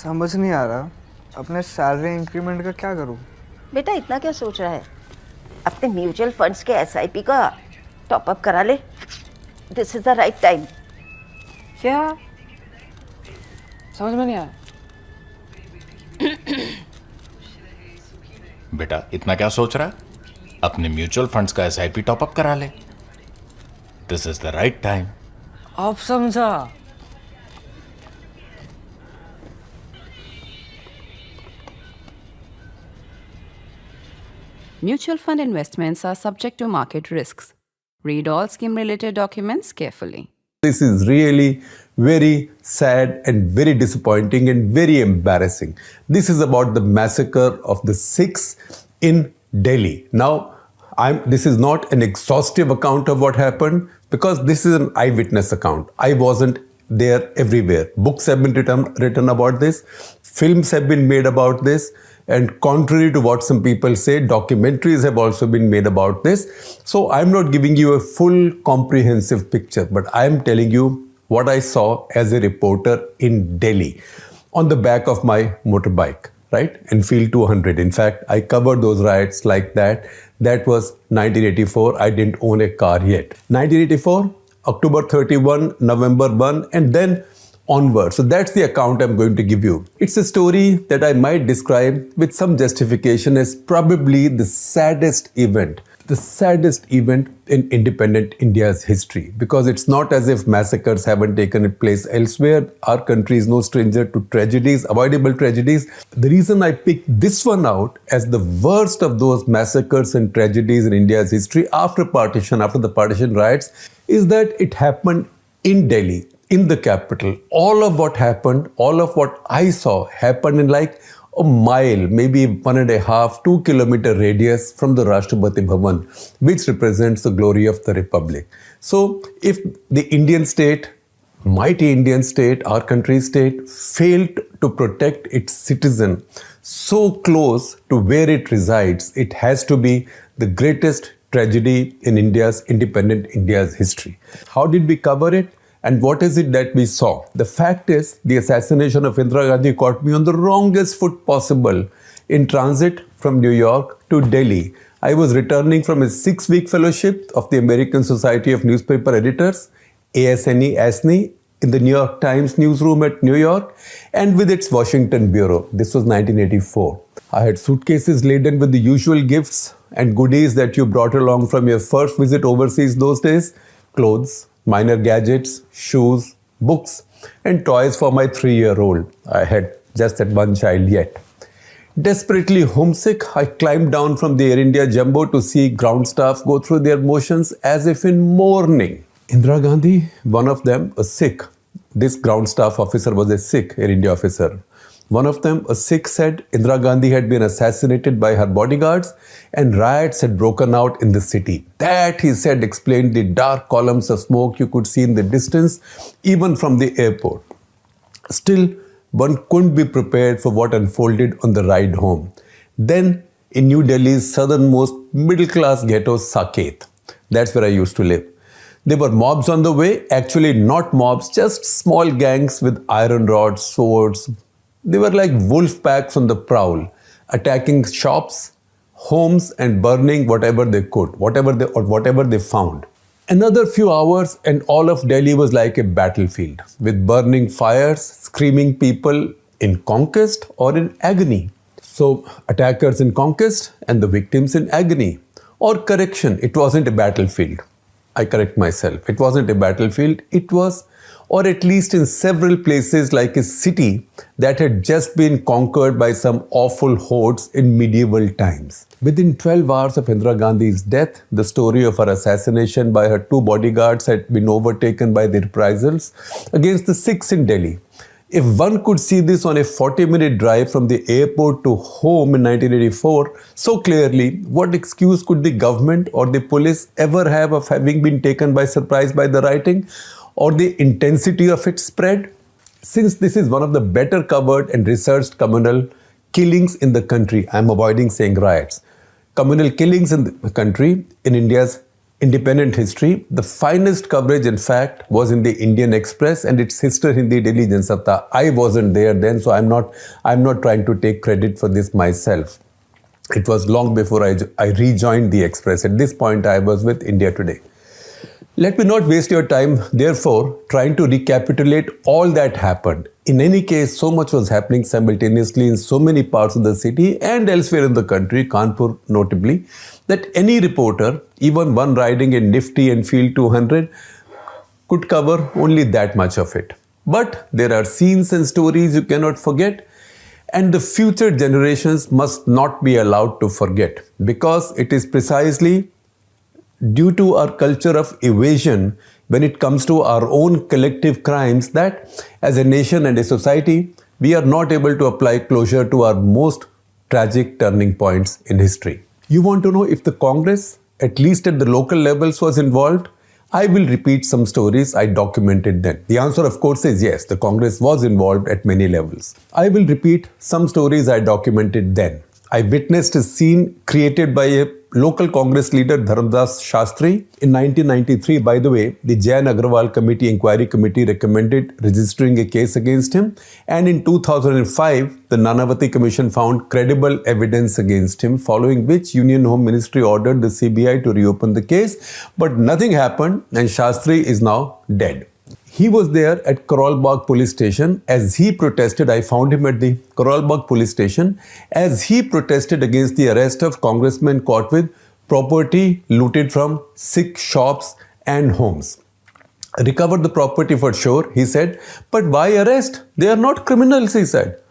समझ नहीं आ रहा अपने सैलरी इंक्रीमेंट का क्या करूं। बेटा इतना क्या सोच रहा है? अपने म्यूचुअल फंड्स के एसआईपी का टॉप अप करा ले। This is the right time. क्या समझ में नहीं आया? बेटा इतना क्या सोच रहा है? अपने म्यूचुअल फंड्स का एसआईपी टॉप अप करा ले। This is the right time. आप समझा? Mutual fund investments are subject to market risks. Read all scheme related documents carefully. This is really very sad and very disappointing and very embarrassing. This is about the massacre of the Sikhs in Delhi. Now, this is not an exhaustive account of what happened because this is an eyewitness account. I wasn't there everywhere. Books have been written about this. Films have been made about this. And contrary to what some people say, documentaries have also been made about this. So I'm not giving you a full comprehensive picture, but I'm telling you what I saw as a reporter in Delhi on the back of my motorbike, right? Enfield 200. In fact, I covered those riots like that. That was 1984. I didn't own a car yet. 1984, October 31, November 1, and then onward. So that's the account I'm going to give you. It's a story that I might describe with some justification as probably the saddest event in independent India's history, because it's not as if massacres haven't taken place elsewhere. Our country is no stranger to tragedies, avoidable tragedies. The reason I picked this one out as the worst of those massacres and tragedies in India's history after the partition riots, is that it happened in Delhi, in the capital. All of what happened, all of what I saw happened in like a mile, maybe 1.5, 2 kilometer radius from the Rashtrapati Bhavan, which represents the glory of the Republic. So if the Indian state, mighty Indian state, our country's state, failed to protect its citizen so close to where it resides, it has to be the greatest tragedy in independent India's history. How did we cover it? And what is it that we saw? The fact is, the assassination of Indira Gandhi caught me on the wrongest foot possible in transit from New York to Delhi. I was returning from a 6-week fellowship of the American Society of Newspaper Editors, ASNE, in the New York Times newsroom at New York, and with its Washington bureau. This was 1984. I had suitcases laden with the usual gifts and goodies that you brought along from your first visit overseas those days: clothes, minor gadgets, shoes, books, and toys for my 3-year-old. I had just that one child yet. Desperately homesick, I climbed down from the Air India Jumbo to see ground staff go through their motions as if in mourning. Indira Gandhi, one of them, a Sikh. This ground staff officer was a Sikh Air India officer. One of them, a Sikh, said Indira Gandhi had been assassinated by her bodyguards and riots had broken out in the city. That, he said, explained the dark columns of smoke you could see in the distance, even from the airport. Still, one couldn't be prepared for what unfolded on the ride home. Then, in New Delhi's southernmost middle-class ghetto, Saket. That's where I used to live. There were mobs on the way, actually not mobs, just small gangs with iron rods, swords. They were like wolf packs on the prowl, attacking shops, homes, and burning whatever they could, whatever they found. Another few hours and all of Delhi was like a battlefield, with burning fires, screaming people in conquest or in agony. So attackers in conquest and the victims in agony. Or correction, it wasn't a battlefield. I correct myself. It wasn't a battlefield. It was, or at least in several places, like a city that had just been conquered by some awful hordes in medieval times. Within 12 hours of Indira Gandhi's death, the story of her assassination by her 2 bodyguards had been overtaken by the reprisals against the Sikhs in Delhi. If one could see this on a 40-minute drive from the airport to home in 1984 so clearly, what excuse could the government or the police ever have of having been taken by surprise by the rioting or the intensity of its spread? Since this is one of the better covered and researched communal killings in the country, I am avoiding saying riots, communal killings in the country, in India's independent history, the finest coverage, in fact, was in the Indian Express and its sister Hindi Delhi Jansabta. I wasn't there then, so I'm not trying to take credit for this myself. It was long before I rejoined the Express. At this point, I was with India Today. Let me not waste your time, therefore, trying to recapitulate all that happened. In any case, so much was happening simultaneously in so many parts of the city and elsewhere in the country, Kanpur notably, that any reporter, even one riding in Nifty and Field 200, could cover only that much of it. But there are scenes and stories you cannot forget, and the future generations must not be allowed to forget, because it is precisely due to our culture of evasion when it comes to our own collective crimes that as a nation and a society, we are not able to apply closure to our most tragic turning points in history. You want to know if the Congress, at least at the local levels, was involved? I will repeat some stories I documented then. The answer, of course, is yes, the Congress was involved at many levels. I will repeat some stories I documented then. I witnessed a scene created by a local Congress leader, Dharamdas Shastri. In 1993, by the way, the Jain Agrawal Inquiry Committee recommended registering a case against him. And in 2005, the Nanavati Commission found credible evidence against him, following which Union Home Ministry ordered the CBI to reopen the case. But nothing happened and Shastri is now dead. He was there at Karol police station as he protested. I found him at the Karol police station as he protested against the arrest of congressmen caught with property looted from Sikh shops and homes. Recovered the property for sure, he said, but why arrest? They are not criminals, he said.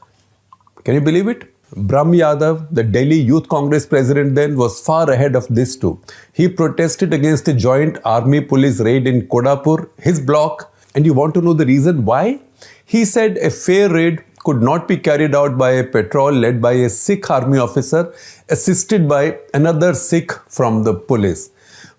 Can you believe it? Brahm Yadav, the Delhi Youth Congress president then, was far ahead of this too. He protested against a joint army-police raid in Kodapur, his block. And you want to know the reason why? He said a fair raid could not be carried out by a patrol led by a Sikh army officer assisted by another Sikh from the police.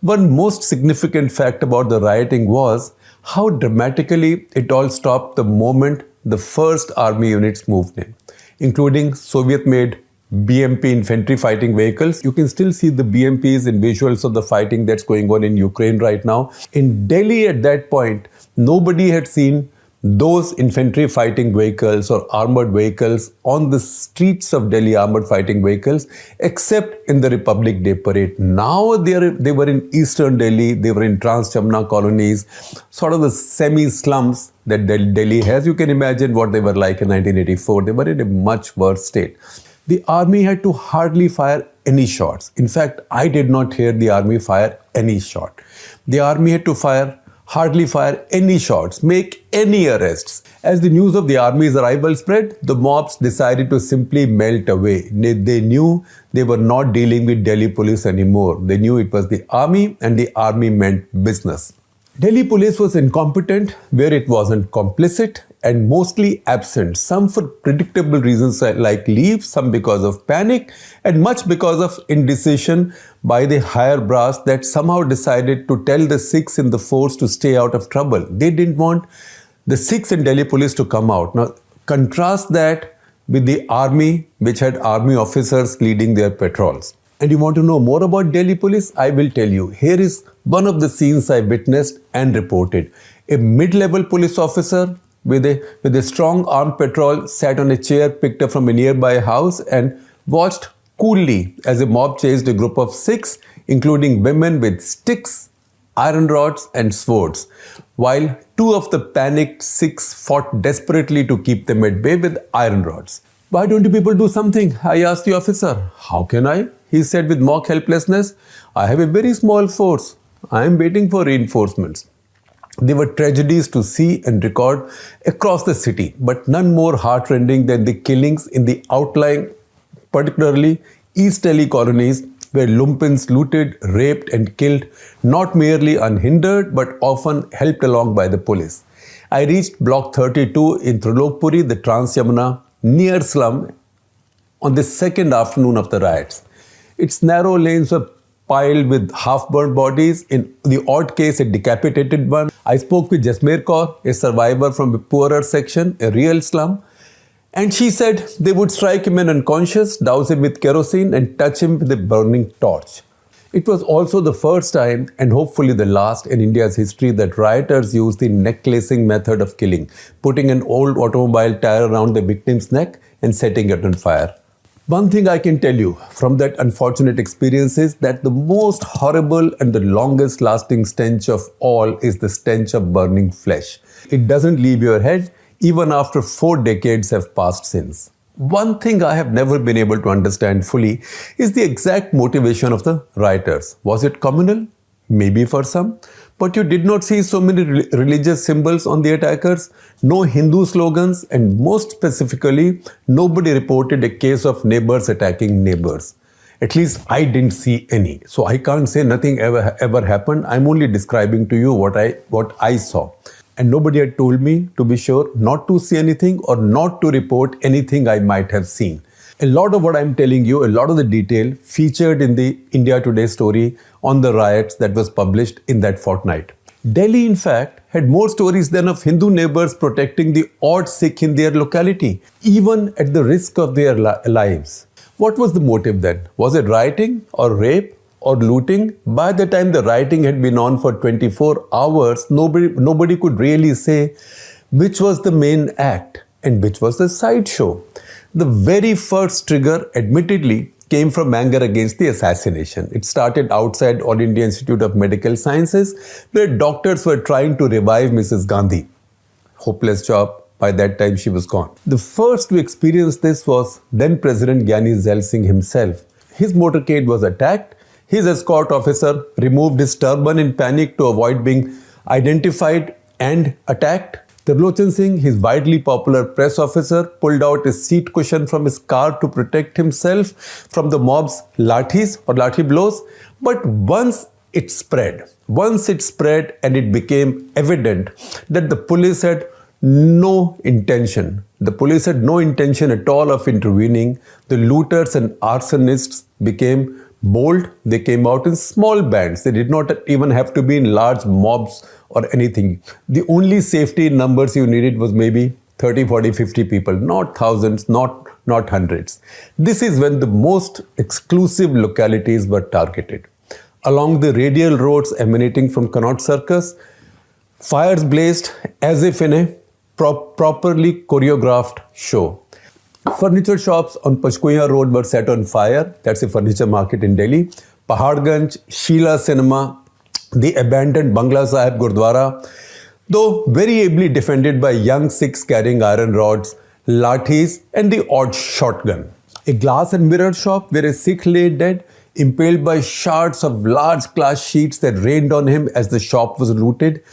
One most significant fact about the rioting was how dramatically it all stopped the moment the first army units moved in, including Soviet-made BMP infantry fighting vehicles. You can still see the BMPs in visuals of the fighting that's going on in Ukraine right now. In Delhi at that point, nobody had seen those infantry fighting vehicles or armored vehicles on the streets of Delhi, armored fighting vehicles, except in the Republic Day parade. Now they were in eastern Delhi, they were in Trans-Jamna colonies, sort of the semi-slums that Delhi has. You can imagine what they were like in 1984. They were in a much worse state. The army had to hardly fire any shots. In fact, I did not hear the army fire any shot. The army had to hardly fire any shots, make any arrests. As the news of the army's arrival spread, the mobs decided to simply melt away. They knew they were not dealing with Delhi police anymore. They knew it was the army and the army meant business. Delhi police was incompetent where it wasn't complicit and mostly absent, some for predictable reasons like leave, some because of panic, and much because of indecision by the higher brass that somehow decided to tell the Sikhs in the force to stay out of trouble. They didn't want the Sikhs and Delhi police to come out. Now, contrast that with the army, which had army officers leading their patrols. And you want to know more about Delhi police? I will tell you. Here is one of the scenes I witnessed and reported. A mid-level police officer with a strong armed patrol sat on a chair picked up from a nearby house and watched coolly as a mob chased a group of Sikhs, including women with sticks, iron rods and swords, while two of the panicked Sikhs fought desperately to keep them at bay with iron rods. Why don't you people do something? I asked the officer. How can I? He said with mock helplessness. I have a very small force. I am waiting for reinforcements. There were tragedies to see and record across the city, but none more heartrending than the killings in the outlying, particularly East Delhi colonies, where lumpins looted, raped and killed, not merely unhindered, but often helped along by the police. I reached Block 32 in Trilokpuri, the Trans-Yamuna near slum, on the second afternoon of the riots. Its narrow lanes were piled with half-burnt bodies, in the odd case a decapitated one. I spoke with Jasmeer Kaur, a survivor from a poorer section, a real slum, and she said they would strike him unconscious, douse him with kerosene and touch him with a burning torch. It was also the first time, and hopefully the last in India's history, that rioters used the necklacing method of killing, putting an old automobile tire around the victim's neck and setting it on fire. One thing I can tell you from that unfortunate experience is that the most horrible and the longest lasting stench of all is the stench of burning flesh. It doesn't leave your head even after 4 decades have passed since. One thing I have never been able to understand fully is the exact motivation of the rioters. Was it communal? Maybe for some. But you did not see so many religious symbols on the attackers, no Hindu slogans, and most specifically, nobody reported a case of neighbors attacking neighbors. At least I didn't see any. So I can't say nothing ever happened. I'm only describing to you what I saw. And nobody had told me, to be sure, not to see anything or not to report anything I might have seen. A lot of what I'm telling you, a lot of the detail featured in the India Today story on the riots that was published in that fortnight. Delhi, in fact, had more stories than of Hindu neighbors protecting the odd Sikh in their locality, even at the risk of their lives. What was the motive then? Was it rioting or rape or looting? By the time the rioting had been on for 24 hours, nobody could really say which was the main act and which was the sideshow. The very first trigger, admittedly, came from anger against the assassination. It started outside All India Institute of Medical Sciences, where doctors were trying to revive Mrs. Gandhi. Hopeless job. By that time, she was gone. The first to experience this was then President Gyani Zail Singh himself. His motorcade was attacked. His escort officer removed his turban in panic to avoid being identified and attacked. Tirlochan Singh, his widely popular press officer, pulled out his seat cushion from his car to protect himself from the mob's lathis or lathi blows. But once it spread and it became evident that the police had no intention at all of intervening, the looters and arsonists became bold. They came out in small bands. They did not even have to be in large mobs or anything. The only safety in numbers you needed was maybe 30, 40, 50 people, not thousands, not hundreds. This is when the most exclusive localities were targeted. Along the radial roads emanating from Connaught Circus, fires blazed as if in a properly choreographed show. Furniture shops on Pachkuya Road were set on fire. That's a furniture market in Delhi. Paharganj, Sheela Cinema, the abandoned Bangla Sahib Gurdwara, though very ably defended by young Sikhs carrying iron rods, lathis and the odd shotgun. A glass and mirror shop where a Sikh lay dead, impaled by shards of large glass sheets that rained on him as the shop was looted.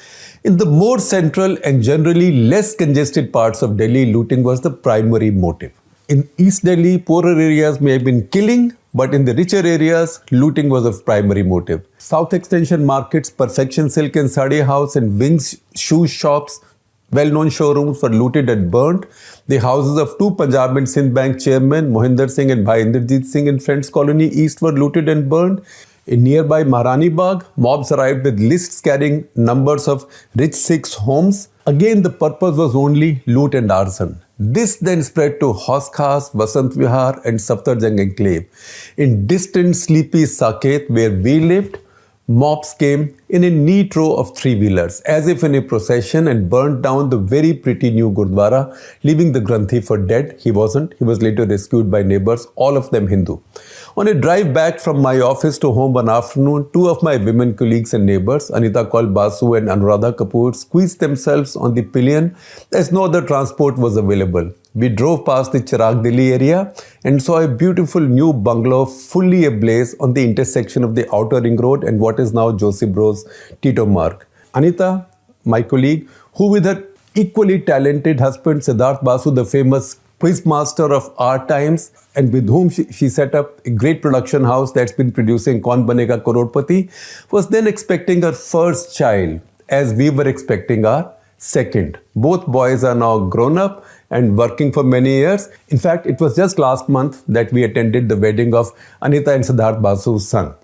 In the more central and generally less congested parts of Delhi, looting was the primary motive. In East Delhi, poorer areas may have been killing, but in the richer areas, looting was of primary motive. South Extension markets, Perfection Silk and Sari House and Wings shoe shops, well-known showrooms were looted and burnt. The houses of 2 Punjab and Sindh Bank chairmen, Mohinder Singh and Bhai Inderjeet Singh in Friends Colony East were looted and burned. In nearby Maharani Bagh, mobs arrived with lists carrying numbers of rich Sikhs' homes. Again, the purpose was only loot and arson. This then spread to Haus Khas, Vasant Vihar and Safdarjung Enclave. In distant, sleepy Saket, where we lived, mobs came in a neat row of 3-wheelers, as if in a procession, and burnt down the very pretty new Gurdwara, leaving the Granthi for dead. He wasn't. He was later rescued by neighbors, all of them Hindu. On a drive back from my office to home one afternoon, 2 of my women colleagues and neighbors, Anita Kaul Basu and Anuradha Kapoor, squeezed themselves on the pillion as no other transport was available. We drove past the Chirag Dili area and saw a beautiful new bungalow fully ablaze on the intersection of the Outer Ring Road and what is now Josie Bros Tito Marg. Anita, my colleague, who with her equally talented husband Siddharth Basu, the famous quiz master of our times, and with whom she set up a great production house that's been producing Kaun Banega Crorepati, was then expecting her first child, as we were expecting our second. Both boys are now grown up and working for many years. In fact, it was just last month that we attended the wedding of Anita and Siddharth Basu's son.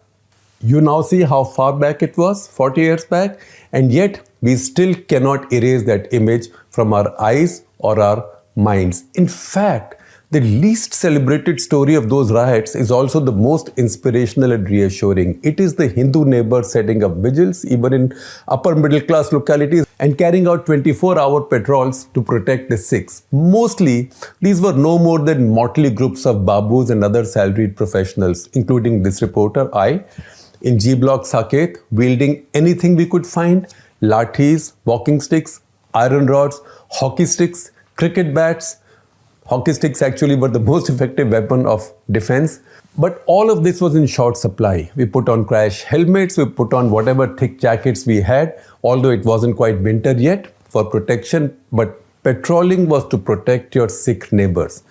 You now see how far back it was, 40 years back, and yet we still cannot erase that image from our eyes or our minds. In fact, The least celebrated story of those riots is also the most inspirational and reassuring. It is the Hindu neighbors setting up vigils, even in upper middle class localities, and carrying out 24-hour patrols to protect the Sikhs. Mostly, these were no more than motley groups of babus and other salaried professionals, including this reporter, I, in G Block Saket, wielding anything we could find: lathis, walking sticks, iron rods, hockey sticks, cricket bats. Hockey sticks actually were the most effective weapon of defense. But all of this was in short supply. We put on crash helmets, we put on whatever thick jackets we had, although it wasn't quite winter yet, for protection. But patrolling was to protect your Sikh neighbors.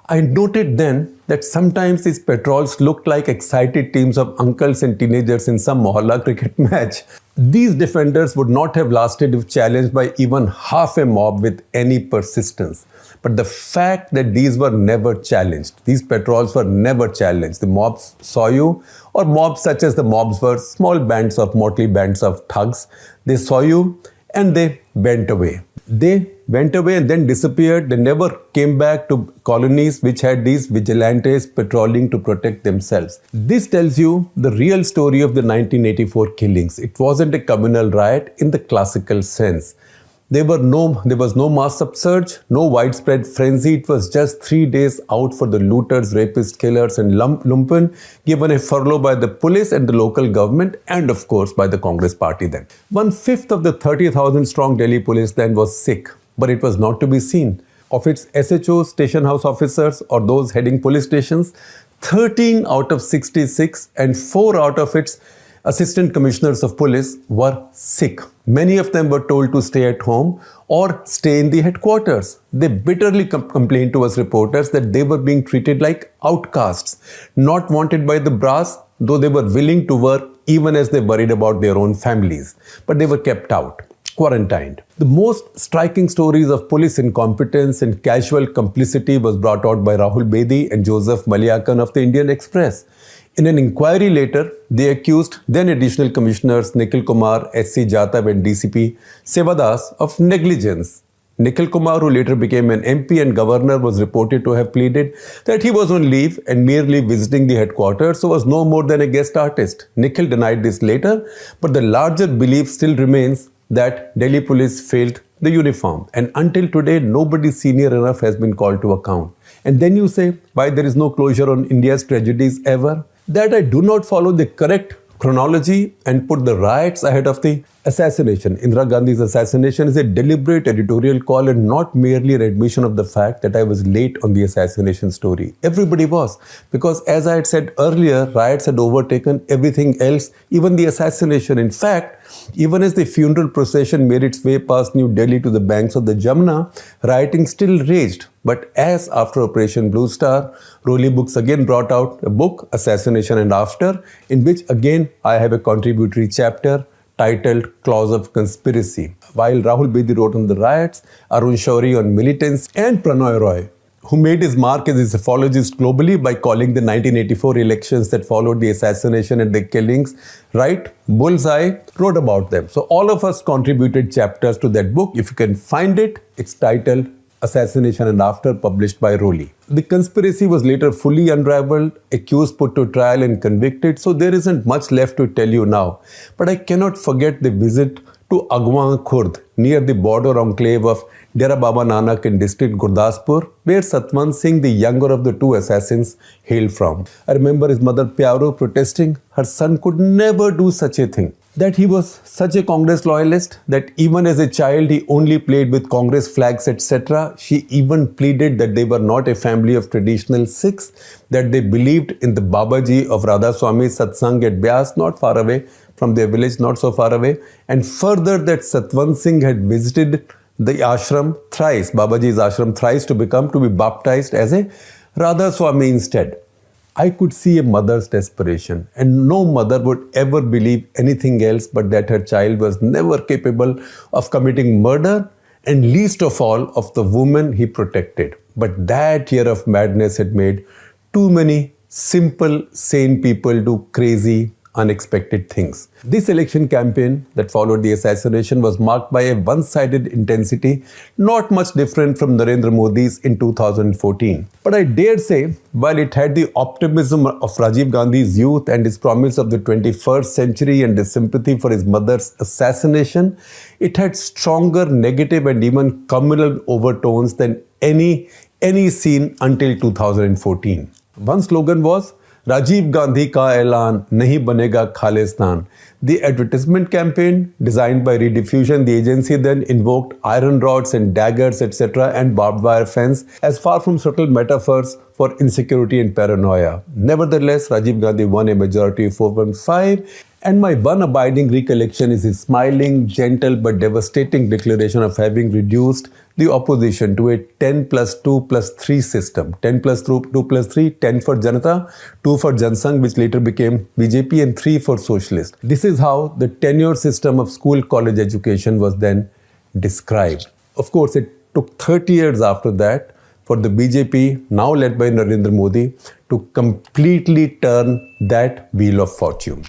I noted then that sometimes these patrols looked like excited teams of uncles and teenagers in some mohalla cricket match. These defenders would not have lasted if challenged by even half a mob with any persistence. But the fact that these were never challenged, these patrols were never challenged. The mobs saw you, or mobs such as the mobs were small bands of motley bands of thugs. They saw you and they went away. They went away and then disappeared. They never came back to colonies which had these vigilantes patrolling to protect themselves. This tells you the real story of the 1984 killings. It wasn't a communal riot in the classical sense. There was no mass upsurge, no widespread frenzy. It was just 3 days out for the looters, rapists, killers and lumpen, given a furlough by the police and the local government, and of course by the Congress party then. 1/5 of the 30,000 strong Delhi police then was Sikh, but it was not to be seen. Of its SHOs, station house officers, or those heading police stations, 13 out of 66 and 4 out of its assistant commissioners of police were Sikh. Many of them were told to stay at home or stay in the headquarters. They bitterly complained to us reporters that they were being treated like outcasts, not wanted by the brass, though they were willing to work even as they worried about their own families. But they were kept out, quarantined. The most striking stories of police incompetence and casual complicity was brought out by Rahul Bedi and Joseph Maliakan of the Indian Express. In an inquiry later, they accused then additional commissioners Nikhil Kumar, S.C. Jatav and DCP Sevadas of negligence. Nikhil Kumar, who later became an MP and governor, was reported to have pleaded that he was on leave and merely visiting the headquarters, so was no more than a guest artist. Nikhil denied this later, but the larger belief still remains that Delhi police failed the uniform. And until today, nobody senior enough has been called to account. And then you say, why there is no closure on India's tragedies ever? That I do not follow the correct chronology and put the riots ahead of the assassination. Indira Gandhi's assassination is a deliberate editorial call and not merely an admission of the fact that I was late on the assassination story. Everybody was, because as I had said earlier, riots had overtaken everything else, even the assassination. In fact, even as the funeral procession made its way past New Delhi to the banks of the Jamna, rioting still raged. But as after Operation Blue Star, Roli Books again brought out a book, Assassination and After, in which again I have a contributory chapter titled Clause of Conspiracy. While Rahul Bedi wrote on the riots, Arun Shauri on militants, and Pranoy Roy, who made his mark as a psephologist globally by calling the 1984 elections that followed the assassination and the killings, right, bullseye, wrote about them. So all of us contributed chapters to that book. If you can find it, it's titled Assassination and After, published by Roli. The conspiracy was later fully unraveled, accused put to trial and convicted, so there isn't much left to tell you now. But I cannot forget the visit to Agwan Khurd, near the border enclave of Dera Baba Nanak in district Gurdaspur, where Satwant Singh, the younger of the two assassins, hailed from. I remember his mother Pyaro protesting her son could never do such a thing. That he was such a Congress loyalist that even as a child he only played with Congress flags, etc. She even pleaded that they were not a family of traditional Sikhs, that they believed in the Babaji of Radha Swami Satsang at Byas, not far away from their village, not so far away, and further that Satwant Singh had visited the ashram thrice, Babaji's ashram thrice, to be baptized as a Radha Swami instead. I could see a mother's desperation, and no mother would ever believe anything else but that her child was never capable of committing murder, and least of all of the woman he protected. But that year of madness had made too many simple, sane people do crazy, unexpected things. This election campaign that followed the assassination was marked by a one-sided intensity, not much different from Narendra Modi's in 2014. But I dare say, while it had the optimism of Rajiv Gandhi's youth and his promise of the 21st century and his sympathy for his mother's assassination, it had stronger negative and even communal overtones than any seen until 2014. One slogan was, Rajiv Gandhi ka ऐलान नहीं बनेगा Khalistan. The advertisement campaign, designed by Rediffusion, the agency then invoked iron rods and daggers, etc., and barbed wire fence as far from subtle metaphors for insecurity and paranoia. Nevertheless, Rajiv Gandhi won a majority of 4.5, and my one abiding recollection is his smiling, gentle but devastating declaration of having reduced the opposition to a 10 plus 2 plus 3 system. 10 plus 2 plus 3, 10 for Janata, 2 for Jansangh, which later became BJP, and 3 for Socialist. This is how the tenure system of school-college education was then described. Of course, it took 30 years after that for the BJP, now led by Narendra Modi, to completely turn that wheel of fortune.